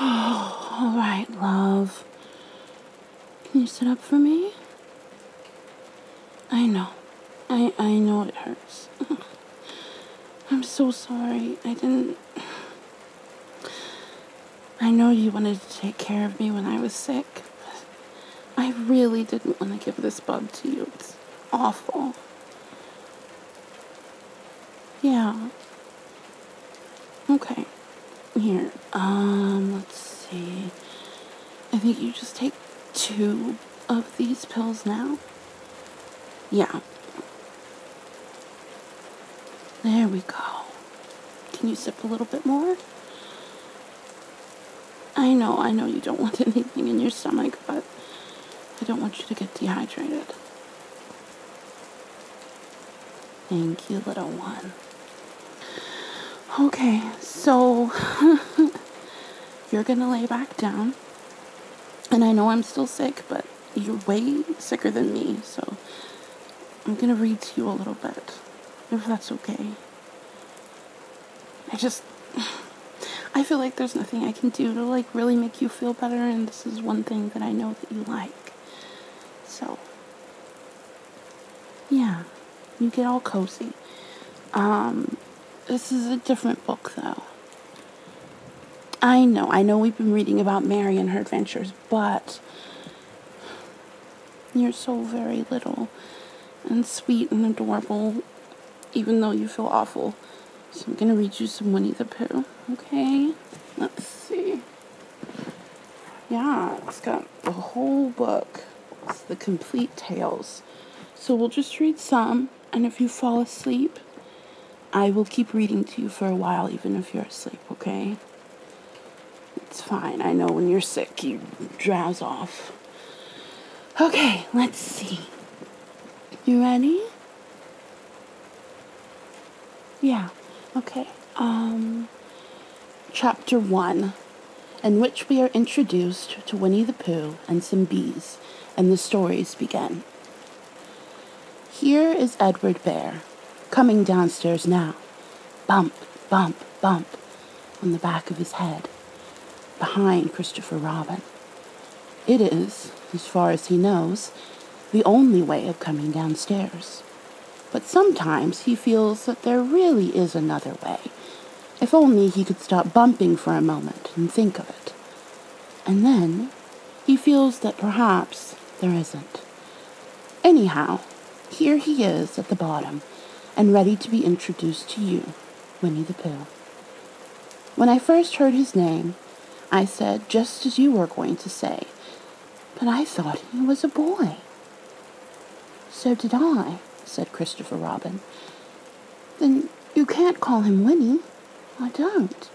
All right, love. Can you sit up for me? I know. I know it hurts. I'm so sorry. I know you wanted to take care of me when I was sick, but I really didn't want to give this bug to you. It's awful. Yeah. Okay. Here. Let's see. I think you just take 2 of these pills now. Yeah. There we go. Can you sip a little bit more? I know you don't want anything in your stomach, but I don't want you to get dehydrated. Thank you, little one. Okay, so you're gonna lay back down. And I know I'm still sick, but you're way sicker than me, so I'm gonna read to you a little bit, if that's okay. I feel like there's nothing I can do to, really make you feel better, and this is one thing that I know that you like. So, yeah, you get all cozy. This is a different book, though. I know we've been reading about Mary and her adventures, but you're so very little and sweet and adorable, even though you feel awful. So I'm going to read you some Winnie the Pooh, okay? Let's see. Yeah, it's got the whole book. It's the complete tales. So we'll just read some, and if you fall asleep, I will keep reading to you for a while, even if you're asleep, okay? It's fine. I know when you're sick, you drowse off. Okay, let's see. You ready? Yeah. Okay. Chapter 1, in which we are introduced to Winnie the Pooh and some bees, and the stories begin. Here is Edward Bear, coming downstairs now. Bump, bump, bump, on the back of his head, behind Christopher Robin. It is, as far as he knows, the only way of coming downstairs. But sometimes he feels that there really is another way, if only he could stop bumping for a moment and think of it. And then he feels that perhaps there isn't. Anyhow, here he is at the bottom, and ready to be introduced to you, Winnie the Pooh. When I first heard his name, I said just as you were going to say, but I thought he was a boy. So did I, said Christopher Robin. Then you can't call him Winnie. I don't.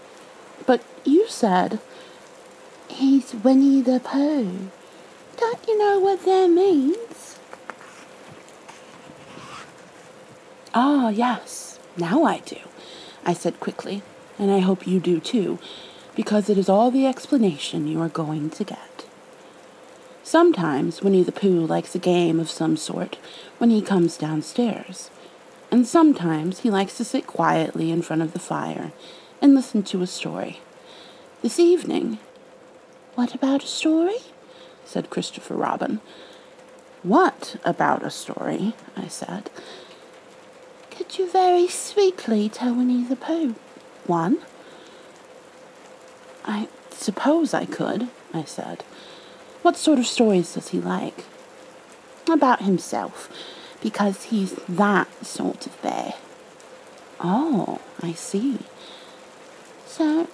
But you said, he's Winnie the Pooh. Don't you know what that means? Ah, yes, now I do, I said quickly, and I hope you do too, because it is all the explanation you are going to get. Sometimes Winnie the Pooh likes a game of some sort when he comes downstairs, and sometimes he likes to sit quietly in front of the fire and listen to a story. This evening... What about a story? Said Christopher Robin. What about a story? I said. Could you very sweetly tell Winnie the Pooh one? I suppose I could, I said. What sort of stories does he like? About himself, because he's that sort of bear. Oh, I see. So,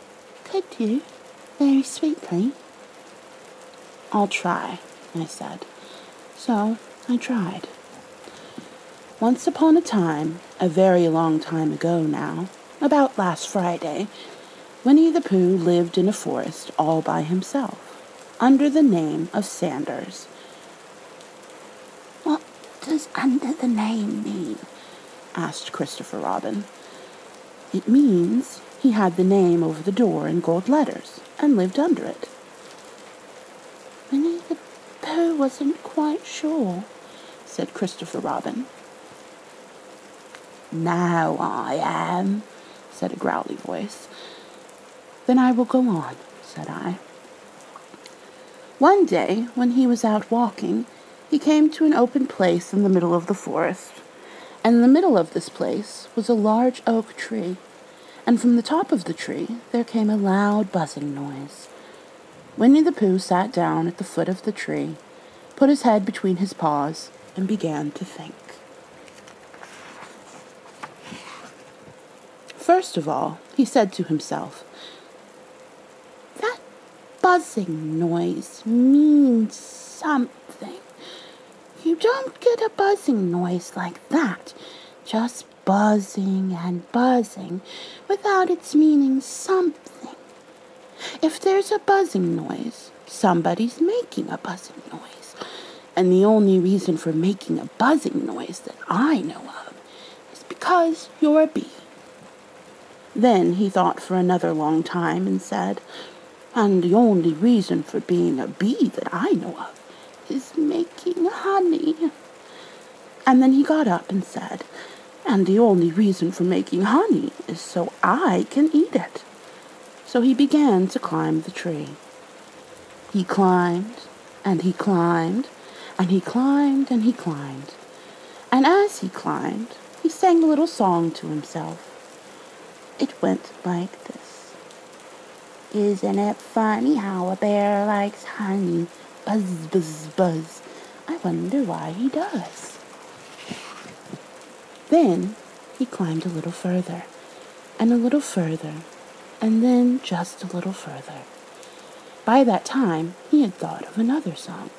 could you, very sweetly? I'll try, I said. So, I tried. Once upon a time, a very long time ago now, about last Friday, Winnie the Pooh lived in a forest all by himself, under the name of Sanders. What does under the name mean? Asked Christopher Robin. It means he had the name over the door in gold letters and lived under it. Winnie the Pooh wasn't quite sure, said Christopher Robin. Now I am, said a growly voice. Then I will go on, said I. One day, when he was out walking, he came to an open place in the middle of the forest. And in the middle of this place was a large oak tree, and from the top of the tree there came a loud buzzing noise. Winnie the Pooh sat down at the foot of the tree, put his head between his paws, and began to think. First of all, he said to himself, "That buzzing noise means something. You don't get a buzzing noise like that, just buzzing and buzzing, without its meaning something. If there's a buzzing noise, somebody's making a buzzing noise, and the only reason for making a buzzing noise that I know of is because you're a bee." Then he thought for another long time and said, "And the only reason for being a bee that I know of is making honey." And then he got up and said, "And the only reason for making honey is so I can eat it." So he began to climb the tree. He climbed, and he climbed, and he climbed, and he climbed. And as he climbed, he sang a little song to himself. It went like this. "Isn't it funny how a bear likes honey? Buzz, buzz, buzz. I wonder why he does." Then he climbed a little further, and a little further, and then just a little further. By that time, he had thought of another song.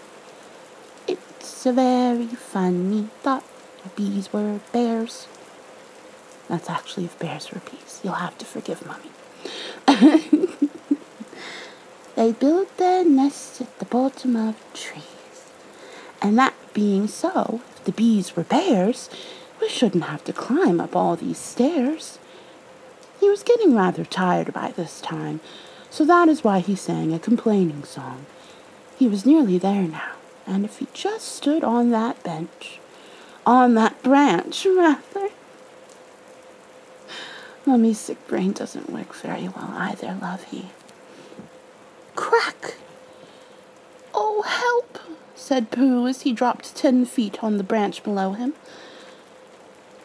"It's a very funny thought, bees were bears." That's actually if bears were bees. You'll have to forgive Mommy. "They build their nests at the bottom of trees. And that being so, if the bees were bears, we shouldn't have to climb up all these stairs." He was getting rather tired by this time, so that is why he sang a complaining song. He was nearly there now, and if he just stood on that branch, rather. Mummy's sick brain doesn't work very well either, lovey. Crack! "Oh, help!" said Pooh as he dropped 10 feet on the branch below him.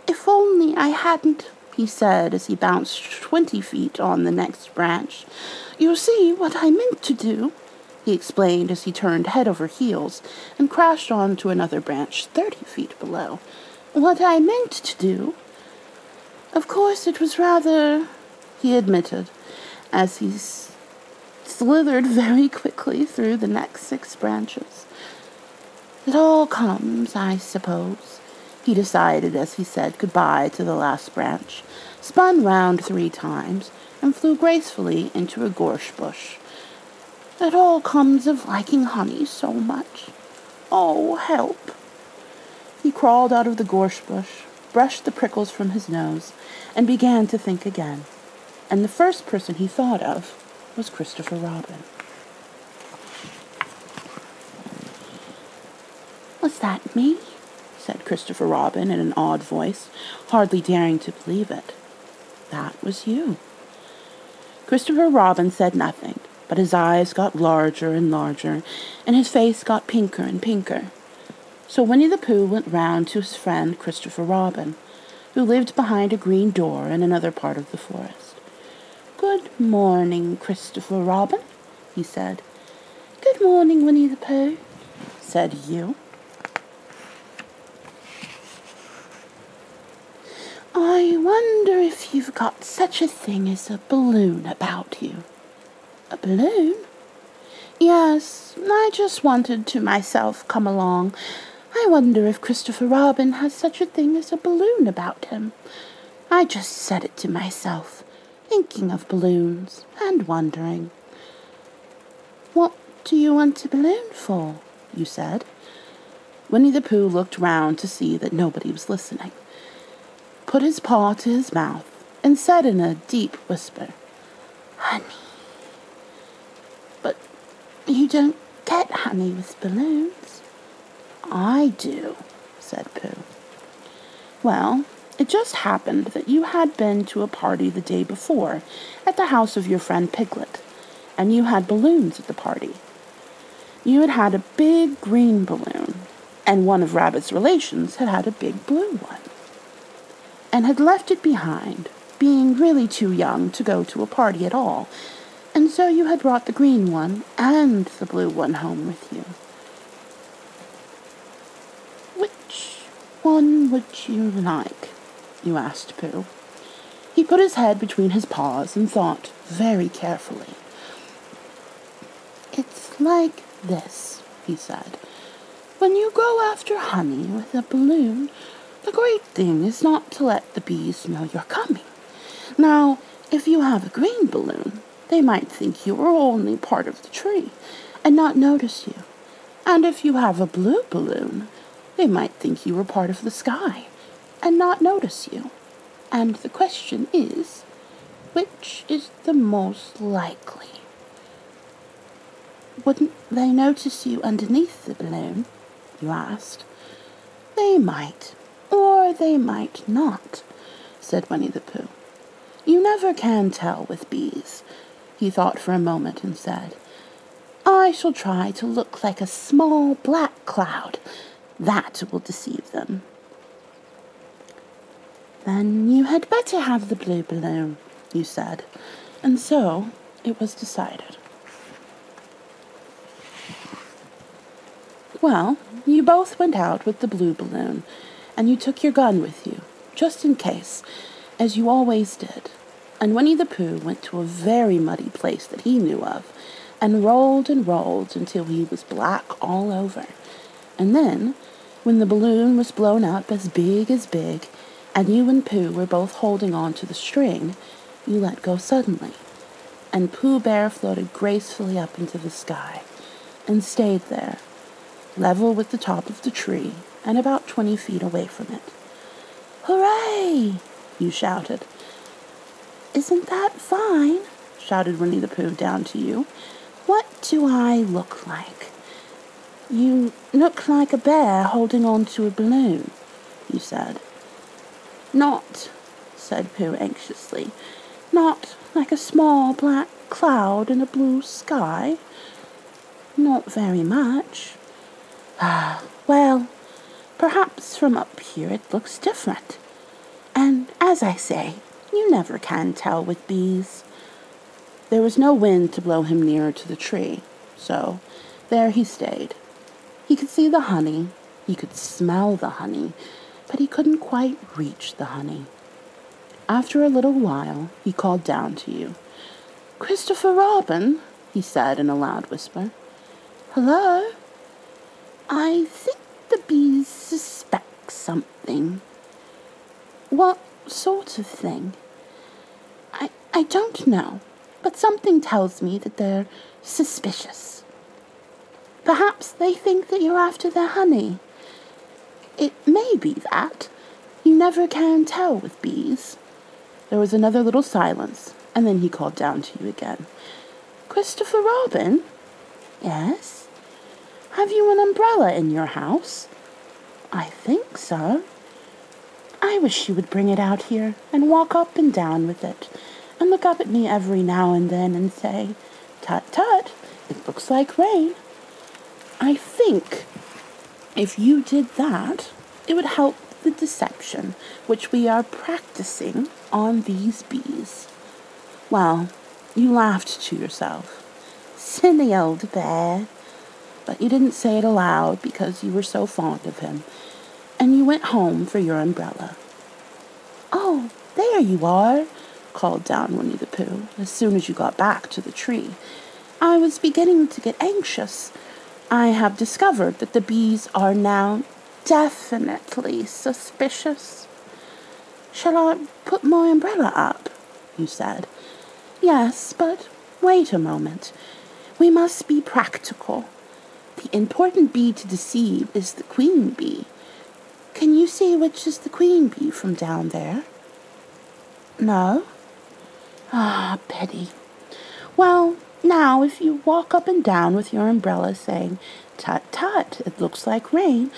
"If only I hadn't," he said as he bounced 20 feet on the next branch. "You see, what I meant to do," he explained as he turned head over heels and crashed onto another branch 30 feet below. "What I meant to do, of course it was rather," he admitted, as he slithered very quickly through the next 6 branches. "It all comes, I suppose," he decided as he said goodbye to the last branch, spun round 3 times, and flew gracefully into a gorse bush. "It all comes of liking honey so much. Oh, help!" He crawled out of the gorse bush, brushed the prickles from his nose, and began to think again. And the first person he thought of was Christopher Robin. "Was that me?" said Christopher Robin in an odd voice, hardly daring to believe it. "That was you." Christopher Robin said nothing, but his eyes got larger and larger, and his face got pinker and pinker. So Winnie the Pooh went round to his friend Christopher Robin, who lived behind a green door in another part of the forest. "Good morning, Christopher Robin," he said. "Good morning, Winnie the Pooh," said you. "I wonder if you've got such a thing as a balloon about you." "A balloon?" "Yes, I just wanted to myself come along. I wonder if Christopher Robin has such a thing as a balloon about him. I just said it to myself, thinking of balloons and wondering." "What do you want a balloon for?" you said. Winnie the Pooh looked round to see that nobody was listening, put his paw to his mouth, and said in a deep whisper, "Honey." "But you don't get honey with balloons." "I do," said Pooh. "Well, it just happened that you had been to a party the day before at the house of your friend Piglet, and you had balloons at the party. You had had a big green balloon, and one of Rabbit's relations had had a big blue one, and had left it behind, being really too young to go to a party at all, and so you had brought the green one and the blue one home with you. Which one would you like? You asked Pooh. He put his head between his paws and thought very carefully. It's like this, he said. When you go after honey with a balloon, the great thing is not to let the bees know you're coming. Now, if you have a green balloon, they might think you are only part of the tree and not notice you. And if you have a blue balloon, they might think you were part of the sky and not notice you. And the question is, which is the most likely? Wouldn't they notice you underneath the balloon? You asked. They might, or they might not, said Winnie the Pooh. You never can tell with bees. He thought for a moment and said, I shall try to look like a small black cloud. That will deceive them. Then you had better have the blue balloon, you said, and so it was decided. Well, you both went out with the blue balloon, and you took your gun with you, just in case, as you always did. And Winnie the Pooh went to a very muddy place that he knew of, and rolled until he was black all over. And then, when the balloon was blown up as big, and you and Pooh were both holding on to the string, you let go suddenly, and Pooh Bear floated gracefully up into the sky, and stayed there, level with the top of the tree, and about 20 feet away from it. Hooray! You shouted. Isn't that fine? Shouted Winnie the Pooh down to you. What do I look like? You look like a bear holding on to a balloon, you said. Not, said Pooh anxiously, not like a small black cloud in a blue sky. Not very much. Well, perhaps from up here it looks different. And, as I say, you never can tell with bees. There was no wind to blow him nearer to the tree, so there he stayed. He could see the honey, he could smell the honey, but he couldn't quite reach the honey. After a little while, he called down to you. Christopher Robin, he said in a loud whisper. Hello? I think the bees suspect something. What sort of thing? I don't know, but something tells me that they're suspicious. Perhaps they think that you're after their honey. It may be that. You never can tell with bees. There was another little silence, and then he called down to you again. Christopher Robin? Yes? Have you an umbrella in your house? I think so. I wish you would bring it out here and walk up and down with it, and look up at me every now and then and say, Tut, tut, it looks like rain. I think if you did that, it would help the deception which we are practicing on these bees. Well, you laughed to yourself. Silly old bear. But you didn't say it aloud because you were so fond of him, and you went home for your umbrella. Oh, there you are, called down Winnie the Pooh as soon as you got back to the tree. I was beginning to get anxious. I have discovered that the bees are now definitely suspicious. Shall I put my umbrella up? You said. Yes, but wait a moment. We must be practical. The important bee to deceive is the queen bee. Can you see which is the queen bee from down there? No? Ah, pity. Well, now if you walk up and down with your umbrella saying, Tut, tut, it looks like rain,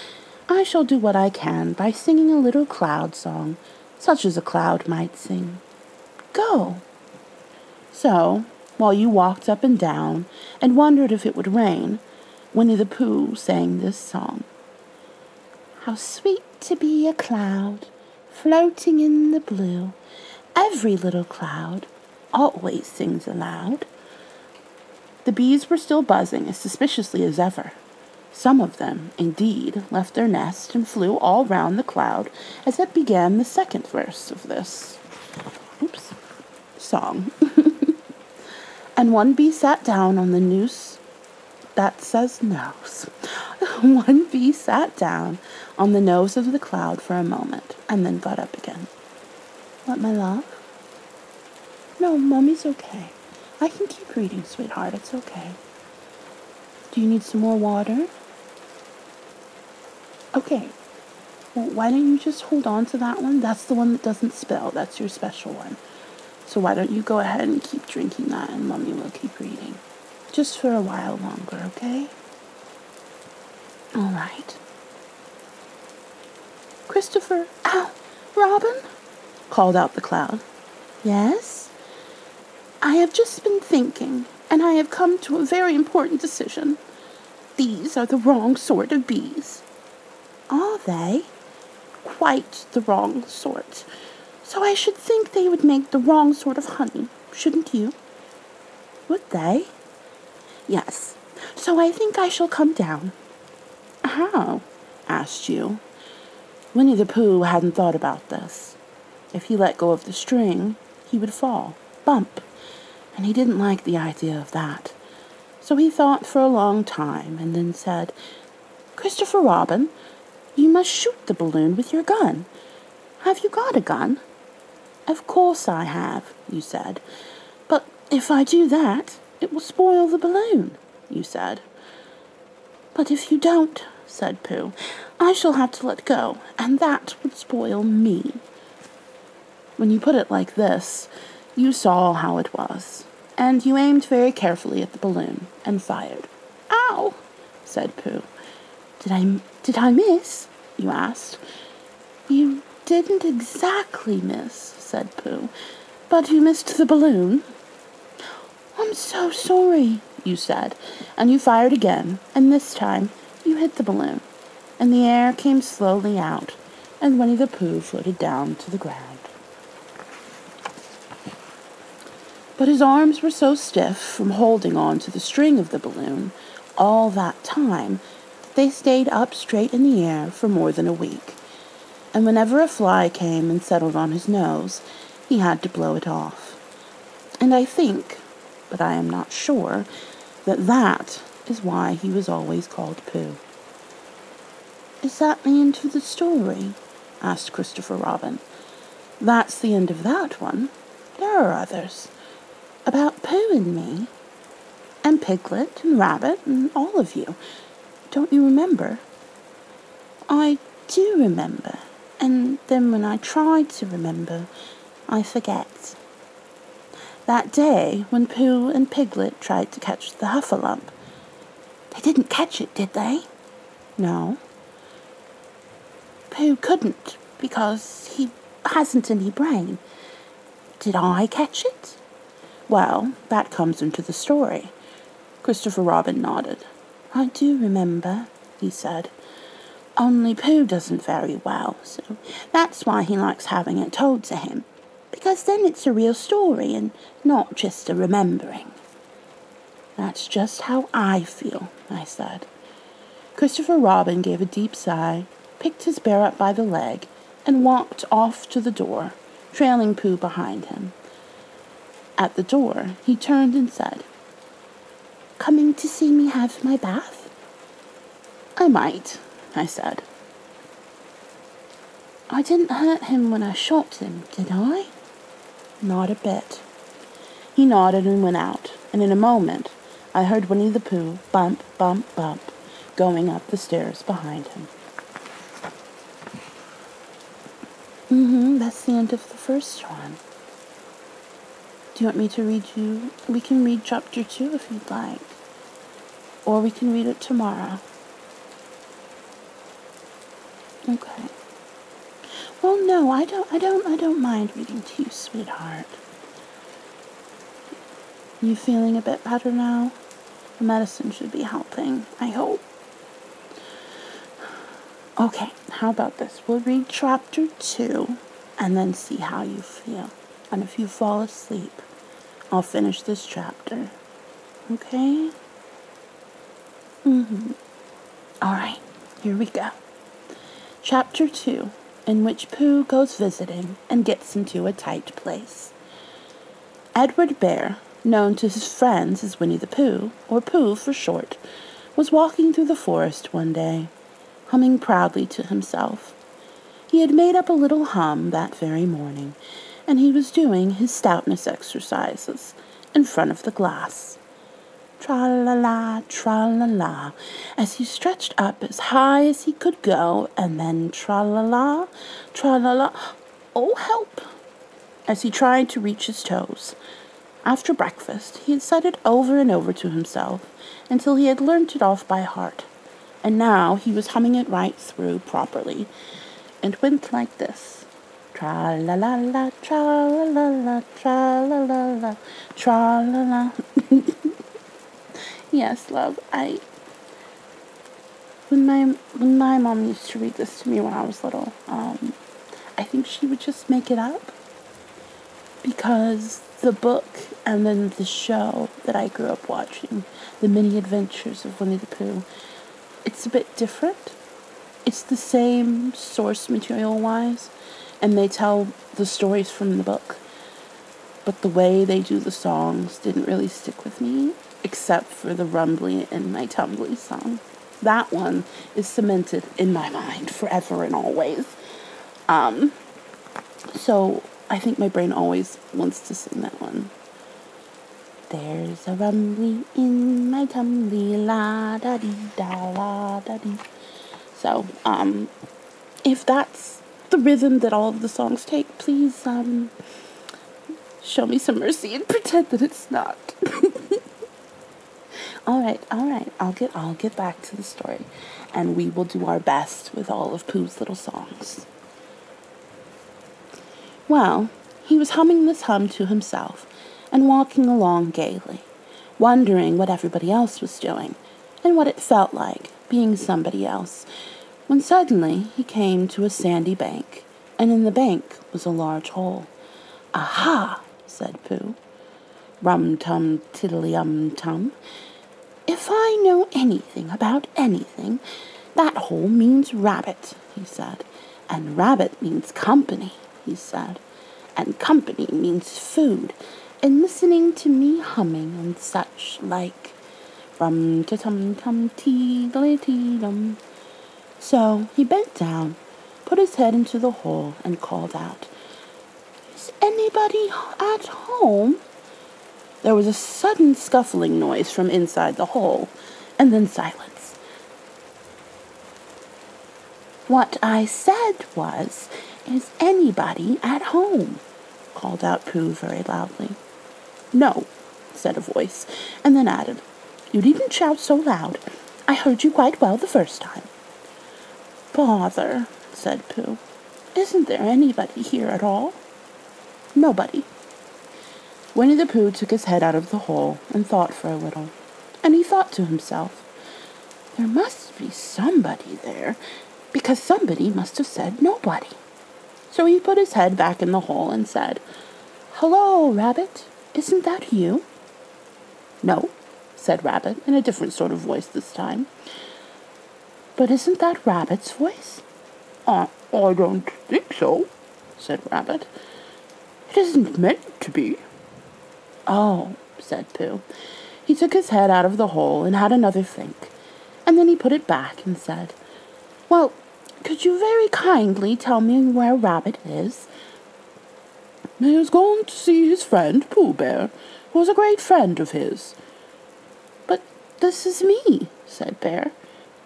I shall do what I can by singing a little cloud song, such as a cloud might sing. Go. So, while you walked up and down and wondered if it would rain, Winnie the Pooh sang this song. How sweet to be a cloud, floating in the blue. Every little cloud always sings aloud. The bees were still buzzing as suspiciously as ever. Some of them, indeed, left their nest and flew all round the cloud as it began the second verse of this song. And one bee sat down on the noose that says nose. One bee sat down on the nose of the cloud for a moment and then got up again. What, my love? No, Mommy's okay. I can keep reading, sweetheart. It's okay. Do you need some more water? Okay. Well, why don't you just hold on to that one? That's the one that doesn't spill. That's your special one. So why don't you go ahead and keep drinking that and Mommy will keep reading. Just for a while longer, okay? All right. Christopher, ow, Robin, called out the cloud. Yes? I have just been thinking, and I have come to a very important decision. These are the wrong sort of bees. Are they? Quite the wrong sort. So I should think they would make the wrong sort of honey, shouldn't you? Would they? Yes. So I think I shall come down. How? Asked you. Winnie the Pooh hadn't thought about this. If he let go of the string, he would fall. Bump. And he didn't like the idea of that. So he thought for a long time and then said, Christopher Robin, you must shoot the balloon with your gun. Have you got a gun? Of course I have, you said. But if I do that, it will spoil the balloon, you said. But if you don't, said Pooh, I shall have to let go, and that would spoil me. When you put it like this, you saw how it was, and you aimed very carefully at the balloon and fired. Ow, said Pooh. Did I miss? You asked. You didn't exactly miss, said Pooh, but you missed the balloon. I'm so sorry, you said, and you fired again, and this time you hit the balloon, and the air came slowly out, and Winnie the Pooh floated down to the ground. But his arms were so stiff from holding on to the string of the balloon all that time that they stayed up straight in the air for more than a week. And whenever a fly came and settled on his nose, he had to blow it off. And I think, but I am not sure, that is why he was always called Pooh. Is that the end of the story? Asked Christopher Robin. That's the end of that one. There are others. About Pooh and me, and Piglet and Rabbit and all of you. Don't you remember? I do remember, and then when I try to remember, I forget. That day when Pooh and Piglet tried to catch the Huffalump. They didn't catch it, did they? No. Pooh couldn't, because he hasn't any brain. Did I catch it? Well, that comes into the story. Christopher Robin nodded. I do remember, he said. Only Pooh doesn't very well, so that's why he likes having it told to him, because then it's a real story and not just a remembering. That's just how I feel, I said. Christopher Robin gave a deep sigh, picked his bear up by the leg, and walked off to the door, trailing Pooh behind him. At the door, he turned and said, Coming to see me have my bath? I might, I said. I didn't hurt him when I shot him, did I? Not a bit. He nodded and went out, and in a moment I heard Winnie the Pooh bump, bump, bump, going up the stairs behind him. That's the end of the first one. Do you want me to read you? We can read chapter 2 if you'd like. Or we can read it tomorrow. Okay. Well, no, I don't mind reading to you, sweetheart. You feeling a bit better now? The medicine should be helping, I hope. Okay, how about this? We'll read chapter 2 and then see how you feel. And if you fall asleep, I'll finish this chapter. Okay? Alright, here we go. Chapter 2, in which Pooh goes visiting and gets into a tight place. Edward Bear, known to his friends as Winnie the Pooh, or Pooh for short, was walking through the forest one day, humming proudly to himself. He had made up a little hum that very morning, and he was doing his stoutness exercises in front of the glass. Tra-la-la, tra-la-la, as he stretched up as high as he could go, and then tra-la-la, tra-la-la, oh, help! As he tried to reach his toes. After breakfast, he had said it over and over to himself until he had learnt it off by heart, and now he was humming it right through properly, and went like this. Tra-la-la-la, tra-la-la-la, tra-la-la-la, tra-la-la. Yes, love, when my mom used to read this to me when I was little, I think she would just make it up, because the book and then the show that I grew up watching, The Mini Adventures of Winnie the Pooh, it's a bit different. It's the same source material-wise, and they tell the stories from the book, but the way they do the songs didn't really stick with me, except for the Rumbly in My Tumbly song. That one is cemented in my mind forever and always. So I think my brain always wants to sing that one. There's a rumbly in my tumbly, la-da-dee-da, la-da-dee. So, if that's the rhythm that all of the songs take, please, show me some mercy and pretend that it's not. All right. I'll get back to the story, and we will do our best with all of Pooh's little songs. Well, he was humming this hum to himself and walking along gaily, wondering what everybody else was doing and what it felt like being somebody else, when suddenly he came to a sandy bank, and in the bank was a large hole. "Aha!" said Pooh. "Rum-tum, tiddly-um-tum. If I know anything about anything, that hole means rabbit," he said. "And rabbit means company," he said. "And company means food, and listening to me humming and such like. Rum-ta-tum-tum, teedly-tee-dum." So he bent down, put his head into the hole, and called out, "Is anybody at home?" There was a sudden scuffling noise from inside the hole, and then silence. "What I said was, is anybody at home?" called out Pooh very loudly. "No," said a voice, and then added, "You needn't shout so loud. I heard you quite well the first time." "Bother," said Pooh. "Isn't there anybody here at all?" "Nobody." Winnie the Pooh took his head out of the hole and thought for a little, and he thought to himself, "There must be somebody there, because somebody must have said nobody." So he put his head back in the hole and said, "Hello, Rabbit, isn't that you?" "No," said Rabbit, in a different sort of voice this time. "But isn't that Rabbit's voice?" I don't think so," said Rabbit. "It isn't meant to be." "Oh," said Pooh. He took his head out of the hole and had another think, and then he put it back and said, "Well, could you very kindly tell me where Rabbit is?" "He has gone to see his friend Pooh Bear, who was a great friend of his." "But this is me," said Bear,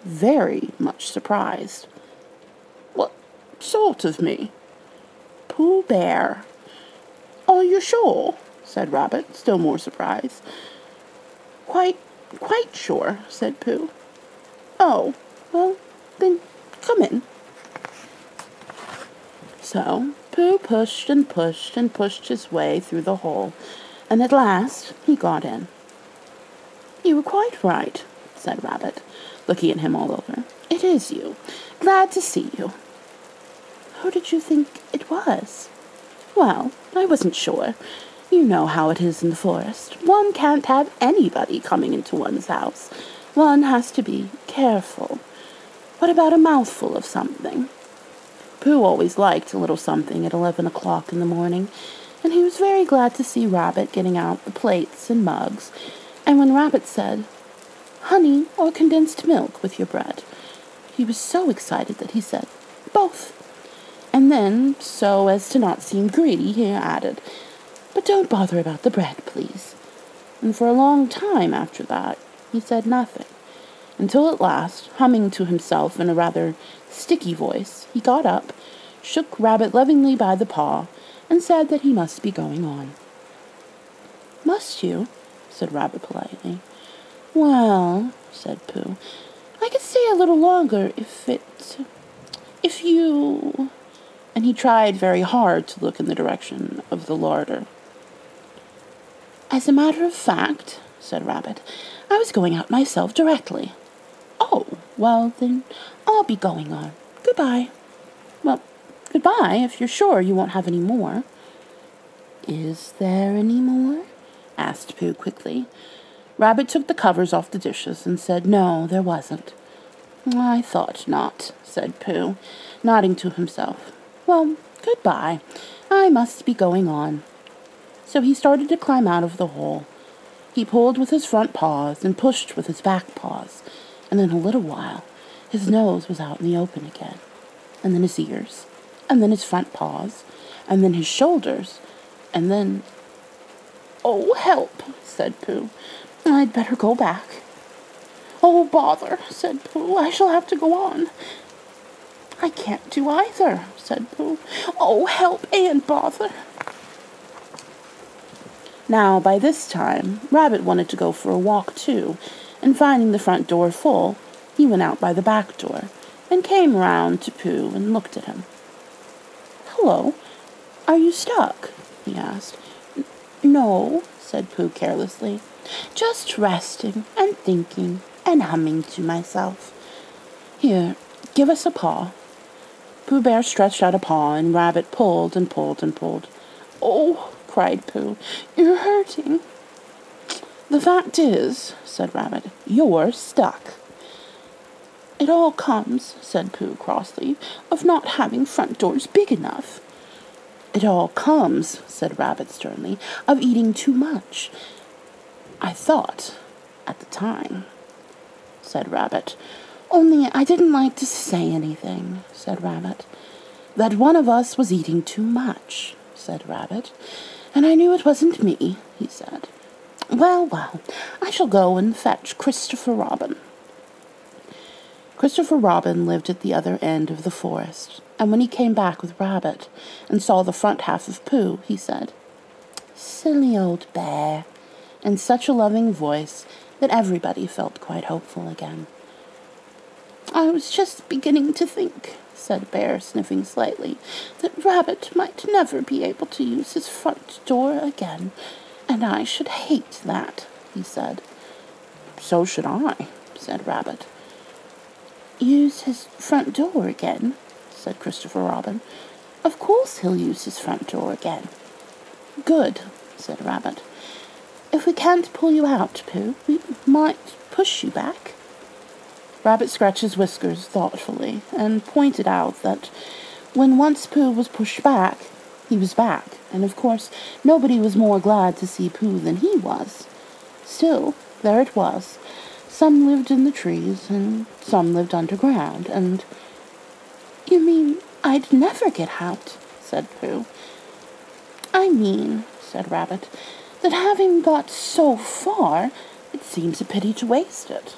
very much surprised. "What sort of me?" "Pooh Bear." "Are you sure?" said Rabbit, still more surprised. Quite sure," said Pooh. "Oh, well, then come in." So Pooh pushed and pushed and pushed his way through the hole, and at last he got in. "You were quite right," said Rabbit, looking at him all over. "It is you. Glad to see you." "Who did you think it was?" "Well, I wasn't sure. You know how it is in the forest. One can't have anybody coming into one's house. One has to be careful. What about a mouthful of something?" Pooh always liked a little something at 11 o'clock in the morning, and he was very glad to see Rabbit getting out the plates and mugs. And when Rabbit said, "Honey or condensed milk with your bread," he was so excited that he said, "Both." And then, so as to not seem greedy, he added, "But don't bother about the bread, please." And for a long time after that, he said nothing, until at last, humming to himself in a rather sticky voice, he got up, shook Rabbit lovingly by the paw, and said that he must be going on. "Must you?" said Rabbit politely. "Well," said Pooh, "I could stay a little longer if you—" and he tried very hard to look in the direction of the larder. "As a matter of fact," said Rabbit, "I was going out myself directly." "Oh, well, then I'll be going on. Goodbye." "Well, goodbye, if you're sure you won't have any more." "Is there any more?" asked Pooh quickly. Rabbit took the covers off the dishes and said no, there wasn't. "I thought not," said Pooh, nodding to himself. "Well, goodbye. I must be going on." So he started to climb out of the hole. He pulled with his front paws and pushed with his back paws, and in a little while his nose was out in the open again, and then his ears, and then his front paws, and then his shoulders, and then— "Oh, help," said Pooh. "I'd better go back." "Oh, bother," said Pooh. "I shall have to go on." "I can't do either," said Pooh. "Oh, help and bother." Now, by this time, Rabbit wanted to go for a walk, too, and finding the front door full, he went out by the back door, and came round to Pooh and looked at him. "Hello, are you stuck?" he asked. "No," said Pooh carelessly, "just resting and thinking and humming to myself. Here, give us a paw." Pooh Bear stretched out a paw, and Rabbit pulled and pulled and pulled. "Oh," cried Pooh, "you're hurting." "The fact is," said Rabbit, "you're stuck." "It all comes," said Pooh crossly, "of not having front doors big enough." "It all comes," said Rabbit sternly, "of eating too much." "I thought, at the time," said Rabbit. "Only I didn't like to say anything," said Rabbit. "That one of us was eating too much," said Rabbit. "And I knew it wasn't me," he said. Well, I shall go and fetch Christopher Robin." Christopher Robin lived at the other end of the forest, and when he came back with Rabbit and saw the front half of Pooh, he said, "Silly old bear," in such a loving voice that everybody felt quite hopeful again. "I was just beginning to think," said Bear, sniffing slightly, "that Rabbit might never be able to use his front door again, and I should hate that," he said. "So should I," said Rabbit. "Use his front door again?" said Christopher Robin. "Of course he'll use his front door again." "Good," said Rabbit. "If we can't pull you out, Pooh, we might push you back." Rabbit scratched his whiskers thoughtfully and pointed out that when once Pooh was pushed back, he was back, and of course nobody was more glad to see Pooh than he was. Still, there it was. Some lived in the trees, and some lived underground, and— "You mean I'd never get out?" said Pooh. "I mean," said Rabbit, "that having got so far, it seems a pity to waste it."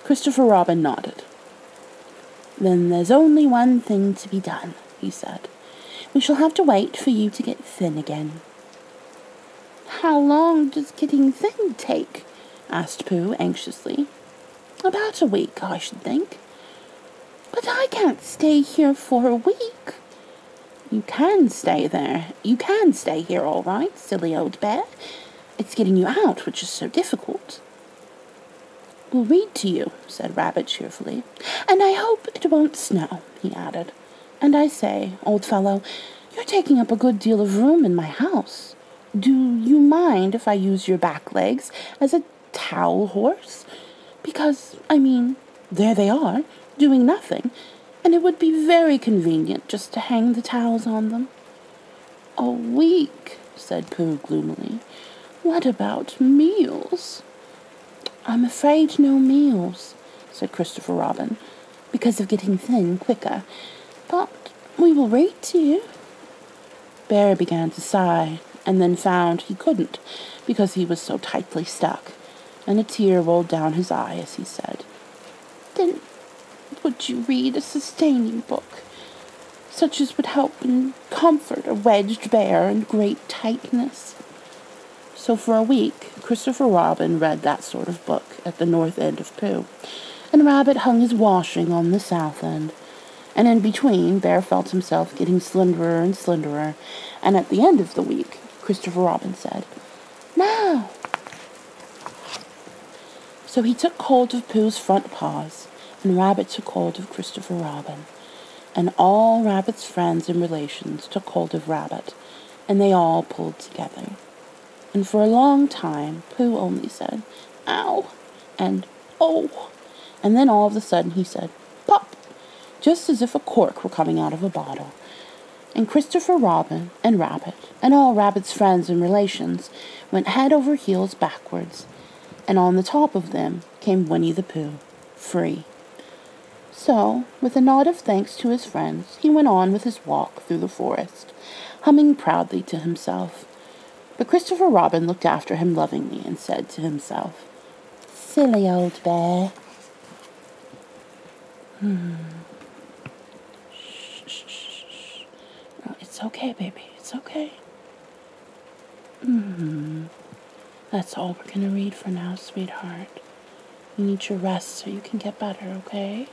Christopher Robin nodded. "Then there's only one thing to be done," he said. "We shall have to wait for you to get thin again." "How long does getting thin take?" asked Pooh anxiously. "About a week, I should think." "But I can't stay here for a week." You can stay there. You can stay here, all right, silly old bear. It's getting you out which is so difficult. We'll read to you, said Rabbit cheerfully. And I hope it won't snow, he added. And I say, old fellow, you're taking up a good deal of room in my house. Do you mind if I use your back legs as a towel horse? Because, there they are, doing nothing, and it would be very convenient just to hang the towels on them. A week, said Pooh gloomily. What about meals? I'm afraid no meals, said Christopher Robin, because of getting thin quicker. But we will read to you. Bear began to sigh, and then found he couldn't, because he was so tightly stuck, and a tear rolled down his eye as he said, Then would you read a sustaining book, such as would help and comfort a wedged bear in great tightness? So for a week, Christopher Robin read that sort of book at the north end of Pooh, and Rabbit hung his washing on the south end. And in between, Bear felt himself getting slenderer and slenderer, and at the end of the week, Christopher Robin said, Now! So he took hold of Pooh's front paws, and Rabbit took hold of Christopher Robin, and all Rabbit's friends and relations took hold of Rabbit, and they all pulled together. And for a long time, Pooh only said, Ow, and Oh, and then all of a sudden he said, Pop, just as if a cork were coming out of a bottle. And Christopher Robin and Rabbit, and all Rabbit's friends and relations, went head over heels backwards, and on the top of them came Winnie the Pooh, free. So, with a nod of thanks to his friends, he went on with his walk through the forest, humming proudly to himself. But Christopher Robin looked after him lovingly and said to himself, Silly old bear. Shh. Oh, it's okay, baby. It's okay. That's all we're going to read for now, sweetheart. You need your rest so you can get better, okay?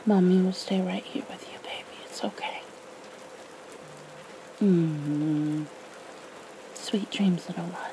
Mommy will stay right here with you, baby. It's okay. Sweet dreams, little one.